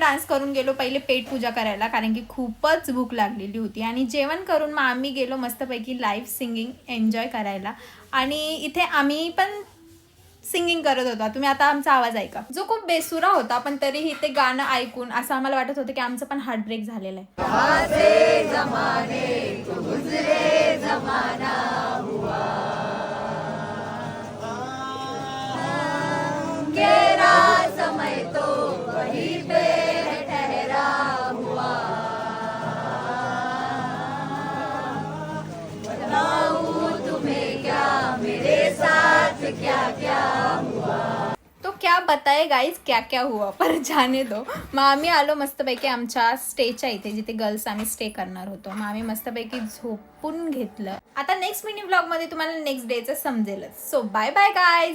Dance करून गेलो पहिले पेट पूजा करायला, कारण की खूपच भूक लागलेली होती. आणि जेवण करून मग आम्ही गेलो मस्तपैकी लाईव्ह सिंगिंग एन्जॉय करायला. आणि इथे आम्ही पण सिंगिंग करत होता. तुम्ही आता आमचा आवाज ऐका, जो खूप बेसुरा होता, पण तरीही ते गाणं ऐकून असं आम्हाला वाटत होतं की आमचं पण हार्ट ब्रेक झालेलं तो क्या बताए गाईज क्या क्या हुआ, पर जाने दो. मग आम्ही आलो मस्तपैकी आमच्या स्टेच्या इथे, जिथे गर्ल्स आम्ही स्टे करणार होतो. मग आम्ही मस्तपैकी झोपून घेतलं. आता नेक्स्ट मिनी ब्लॉगमध्ये तुम्हाला नेक्स्ट डेचं समजेलच. So bye bye guys.